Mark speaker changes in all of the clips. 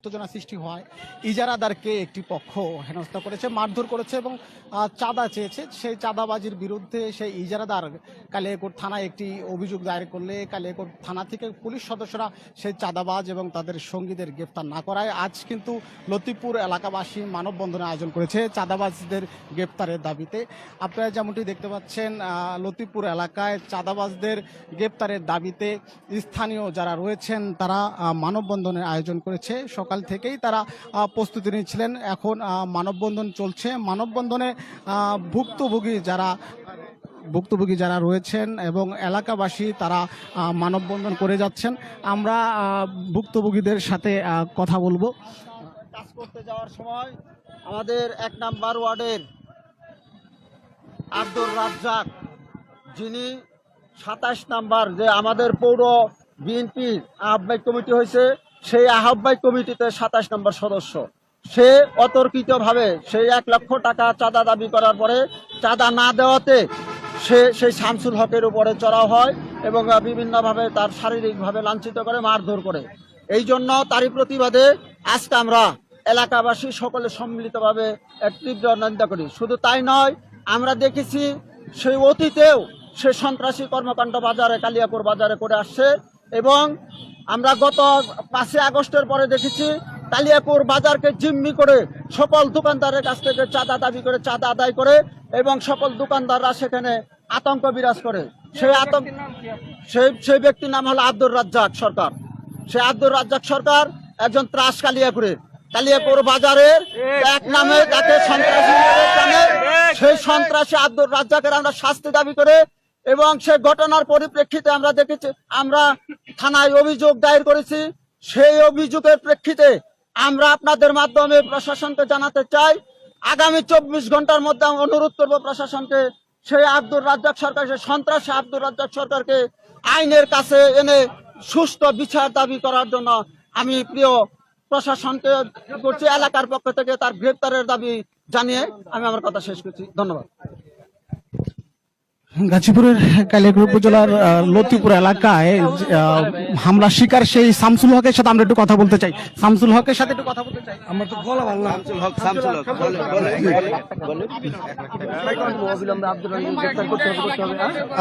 Speaker 1: উত্তেজনা সৃষ্টি হয়। ইজারাদারকে একটি পক্ষ হেনস্থা করেছে, মারধর করেছে এবং চাঁদা চেয়েছে। সেই চাঁদাবাজির বিরুদ্ধে সেই ইজারাদার কালিয়াকৈর থানায় একটি অভিযোগ দায়ের করলে কালিয়াকৈর থানা থেকে পুলিশ সদস্যরা সেই চাঁদাবাজ এবং তাদের সঙ্গীদের গ্রেফতার না করায় আজ কিন্তু লতিপুর এলাকাবাসী মানববন্ধনের আয়োজন করেছে চাঁদাবাজদের গ্রেফতারের দাবিতে। আপনারা যেমনটি দেখতে পাচ্ছেন, লতিপুর এলাকায় চাঁদাবাজদের গ্রেফতারের দাবিতে স্থানীয় যারা রয়েছেন তারা মানববন্ধনের আয়োজন করেছে। সকাল থেকেই তারা প্রস্তুতি নিচ্ছিলেন। এখন মানববন্ধন চলছে। মানববন্ধনে ভুক্তভোগী যারা রয়েছেন এবং এলাকাবাসী তারা মানববন্ধন করে যাচ্ছেন। আমরা ভুক্তভোগীদের সাথে কথা বলবো।
Speaker 2: কাজ করতে যাওয়ার সময় আমাদের 1 নম্বর ওয়ার্ডের আব্দুর রাজ্জাক, যিনি 27 নম্বর যে আমাদের পৌর বিএনপির আহ্বায়ক কমিটি হয়েছে, সেই আহ্বায়ক কমিটিতে 27 নম্বর সদস্য, সে অতর্কিতভাবে সেই 1 লক্ষ টাকা চাঁদা দাবি করার পরে চাঁদা না দেওয়াতে সেই শামসুল হকের উপরে চড়াও হয় এবং বিভিন্নভাবে তার শারীরিকভাবে লাঞ্ছিত করে, মারধর করে। এই জন্য তারই প্রতিবাদে আজকে আমরা এলাকাবাসী সকলে সম্মিলিতভাবে তীব্র নিন্দা করি। শুধু তাই নয়, আমরা দেখেছি সেই অতীতেও সে সন্ত্রাসী কর্মকাণ্ড কালিয়াকৈর বাজারে করে আসছে এবং আমরা গত 5 আগস্টের পরে দেখেছি কালিয়াকৈর বাজারকে জিম্মি করে সকল দোকানদারের কাছ থেকে চাঁদা দাবি করে, চাঁদা আদায় করে এবং সকল দোকানদাররা সেখানে আতঙ্ক বিরাজ করে। সেই ব্যক্তির নাম হলো আব্দুর রাজ্জাক সরকার। সে আব্দুর রাজ্জাক সরকার একজন ত্রাস কালিয়াকৈর বাজারের এক নামে যাকে সন্ত্রাসী জানে, সেই সন্ত্রাসী আব্দুর রাজ্জাকের আমরা শাস্তি দাবি করে এবং সে ঘটনার পরিপ্রেক্ষিতে আমরা দেখেছি, আমরা থানায় অভিযোগ দায়ের করেছি। সেই অভিযোগের প্রেক্ষিতে আমরা আপনাদের মাধ্যমে প্রশাসনকে জানাতে চাই, আগামী 24 ঘন্টার মধ্যে অনুরোধ করব প্রশাসনকে সেই আব্দুর রাজ্জাক সরকার, সেই সন্ত্রাসী আব্দুর রাজ্জাক সরকারকে আইনের কাছে এনে সুষ্ঠু বিচার দাবি করার জন্য আমি প্রিয় প্রশাসনকে করছি। এলাকার পক্ষ থেকে তার গ্রেপ্তারের দাবি জানিয়ে আমি আমার কথা শেষ করছি। ধন্যবাদ।
Speaker 1: গাজীপুরের কালিয়াকৈর উপজেলার লতিপুর এলাকায় হামলা শিকার সেই শামসুল হকের সাথে আমরা একটু কথা বলতে চাই। শামসুল হকের সাথে একটু কথা বলতে চাই।
Speaker 3: আমার তো গলা ভালো না। শামসুল হক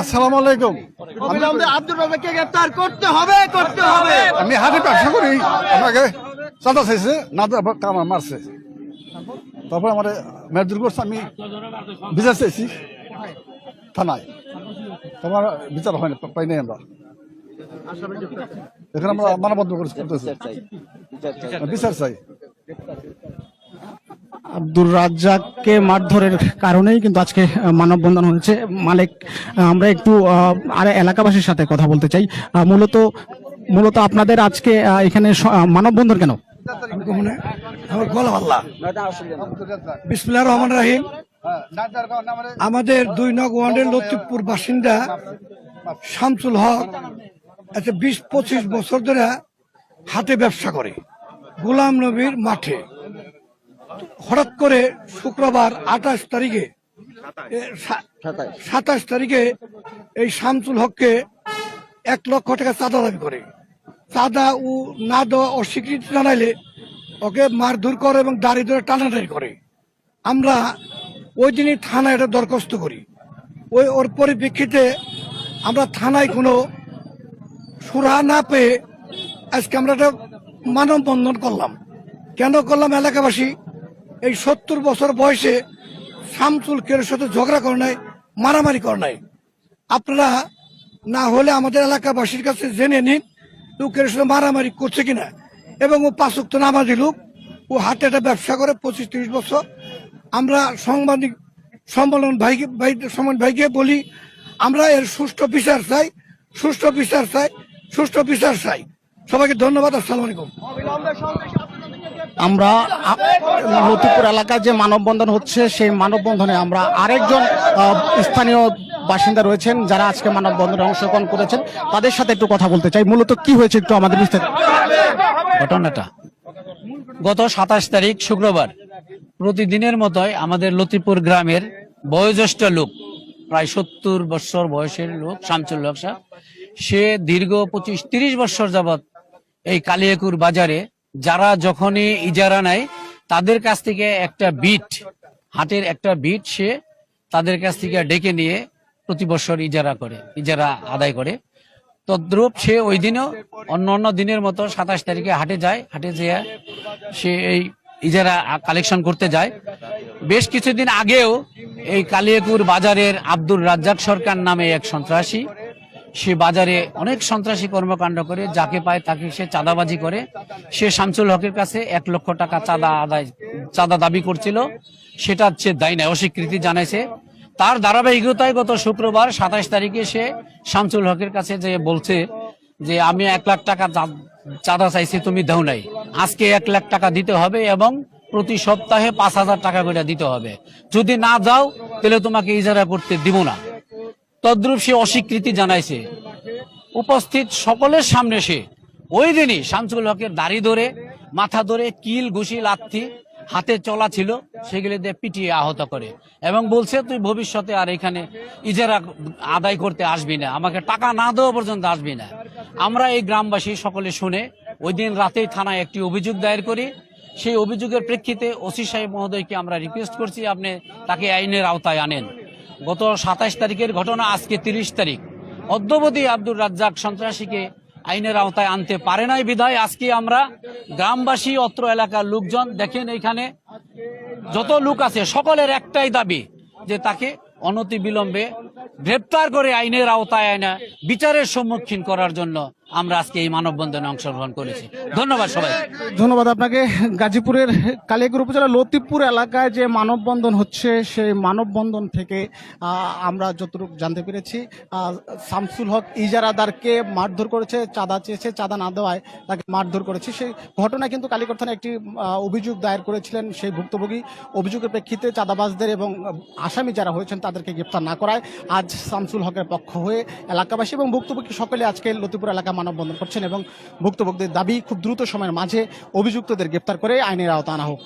Speaker 4: আসসালামু আলাইকুম।
Speaker 2: আব্দুর রাজ্জাককে গ্রেফতার করতে হবে।
Speaker 4: আমি হাটে ব্যবসা করি, আমাকে চাঁদা চাইছে, না আমার মারছে, তারপরে আমার মেয়ের করছে, আমি বিচার চাইছি থানায়, তোমার বিচার হয় না, পাই নাই আমরা। এখানে আমরা মানববন্ধন করতেছি, বিচার চাই।
Speaker 1: আব্দুর রাজ্জাককে মারধরের কারণেই কিন্তু আজকে মানববন্ধন হয়েছে। মালিক, আমরা একটু আর এলাকাবাসীর সাথে কথা বলতে চাই। মূলত আপনাদের আজকে এখানে মানববন্ধন কেন?
Speaker 3: আমার গলা ভালো না। বিসমিল্লাহির রহমানির রহিম। আমাদের 2 নং ওয়ার্ডের লতিফপুর বাসিন্দা শামসুল হক 20-25 বছর ধরে হাটে ব্যবসা করে গোলাম নবীর মাঠে। হঠাৎ করে শুক্রবার 27 তারিখে এই শামসুল হককে 1 লক্ষ টাকা চাঁদা দাবি করে। চাঁদা ও না দেওয়া অস্বীকৃতি জানাইলে ওকে মারধর করে এবং দাড়ি ধরে টানাটানি করে। আমরা ওই দিনই থানায় একটা দরখাস্ত করি। ওর পরিপ্রেক্ষিতে আমরা থানায় কোনো সুরাহা না পেয়ে আজকে আমরা একটা মানববন্ধন করলাম। কেন করলাম? এলাকাবাসী এই 70 বছর বয়সে শামসুল কের সাথে ঝগড়া করে নাই, মারামারি করে নাই। আপনারা না হলে আমাদের এলাকাবাসীর কাছে জেনে নিন লোকের সাথে মারামারি করছে কিনা। এবং ও 5 ওয়াক্ত নামাজি লোক, ও হাটে একটা ব্যবসা করে 25-30 বছর। আমরা সাংবাদিক সম্মেলন ভাইকে বলি, আমরা এর সুষ্ঠু বিচার চাই। সবাইকে ধন্যবাদ। আসসালামু আলাইকুম।
Speaker 1: আমরা লতিপুর এলাকায় যে মানববন্ধন হচ্ছে সেই মানববন্ধনে আমরা আরেকজন স্থানীয় বাসিন্দা রয়েছেন যারা আজকে মানববন্ধনে অংশগ্রহণ করেছেন, তাদের সাথে একটু কথা বলতে চাই। মূলত কি হয়েছে একটু আমাদের বিস্তারিত।
Speaker 5: ঘটনাটা গত 27 তারিখ শুক্রবার প্রতিদিনের মতোই আমাদের লতিপুর গ্রামের বয়োজ্যেষ্ঠ লোক, প্রায় 70 বছর বয়সের লোক শামসুল হক সাহেব, সে দীর্ঘ 25-30 বছর যাবৎ এই কালিয়াকৈর বাজারে যারা যখনই ইজারা নেয় তাদের কাছ থেকে একটা বিট, হাটের একটা বিট সে তাদের কাছ থেকে ডেকে নিয়ে প্রতি বছর ইজারা আদায় করে। তদ্রূপ সে ওই দিনও অন্য দিনের মতো 27 তারিখে হাটে যায়, হাটে যেয়ে সে এই ইজারা কালেকশন করতে যায়। বেশ কিছুদিন আগেও এই কালিয়াকুর বাজারের আব্দুর রাজ্জাক সরকার নামে এক সন্ত্রাসী, সে বাজারে অনেক সন্ত্রাসী কর্মকাণ্ড করে, যাকে পায় তাকে সে চাঁদাবাজি করে। সে শামসুল হকের কাছে 1 লক্ষ টাকা চাঁদা দাবি করছিল, সেটা সে দেয় না, অস্বীকৃতি জানাইছে। তার ধারাবাহিকতায় গত শুক্রবার 27 তারিখে সে শামসুল হকের কাছে যে বলছে যে আমি 1 লাখ টাকা চাঁদা চাইছি, তুমি দাও নাই, আজকে 1 লাখ টাকা দিতে হবে এবং প্রতি সপ্তাহে 5,000 টাকা করে দিতে হবে, যদি না যাও তাহলে তোমাকে ইজারা করতে দিব না। তদ্রূপ সে অস্বীকৃতি জানাইছে। উপস্থিত সকলের সামনে সে ওই দিনই শামসুল হকের দাড়ি ধরে, মাথা ধরে, কিল ঘুষি লাথি হাতে চলা ছিল সেগুলি দিয়ে পিটিয়ে আহত করে এবং বলছে তুই ভবিষ্যতে আর এখানে ইজারা আদায় করতে আসবি না, আমাকে টাকা না দেওয়া পর্যন্ত আসবি না। আমরা এই গ্রামবাসী সকলে শুনে ওই দিন রাতেই থানায় একটি অভিযোগ দায়ের করি। সেই অভিযোগের প্রেক্ষিতে ওসি সাহেব মহোদয়কে আমরা রিকোয়েস্ট করছি আপনি তাকে আইনের আওতায় আনেন। গত 27 তারিখের ঘটনা, আজকে 30 তারিখ, অদ্যাবধি আব্দুর রাজ্জাক সন্ত্রাসীকে আইনের আওতায় আনতে পারে নাই বিধায় আজকে আমরা গ্রামবাসী, অত্র এলাকার লোকজন, দেখেন এখানে যত লোক আছে সকলের একটাই দাবি যে তাকে অনতিবিলম্বে গ্রেপ্তার করে আইনের আওতায় আনা বিচারের সম্মুখীন করার জন্য আমরা আজকে এই মানববন্ধনে অংশগ্রহণ করেছি। ধন্যবাদ সবাই।
Speaker 1: ধন্যবাদ আপনাকে। গাজীপুরের কালিয়াকুর উপজেলা লতিফপুর এলাকায় যে মানববন্ধন হচ্ছে, সেই মানববন্ধন থেকে আমরা যতটুকু জানতে পেরেছি, শামসুল হক ইজারাদারকে মারধর করেছে, চাঁদা চেয়েছে, চাঁদা না দেওয়ায় তাকে মারধর করেছে। সেই ঘটনায় কিন্তু কালিয়াকৈর থানায় একটি অভিযোগ দায়ের করেছিলেন সেই ভুক্তভোগী। অভিযোগের প্রেক্ষিতে চাঁদাবাজদের এবং আসামি যারা হয়েছেন তাদেরকে গ্রেপ্তার না করায় আজ শামসুল হকের পক্ষ হয়ে এলাকাবাসী এবং ভুক্তভোগী সকলে আজকে লতিফপুর এলাকা মানববন্ধন করছেন এবং ভুক্তভোগীদের দাবি খুব দ্রুত সময়ের মাঝে অভিযুক্তদের গ্রেপ্তার করে আইনের আওতায় আনা হোক।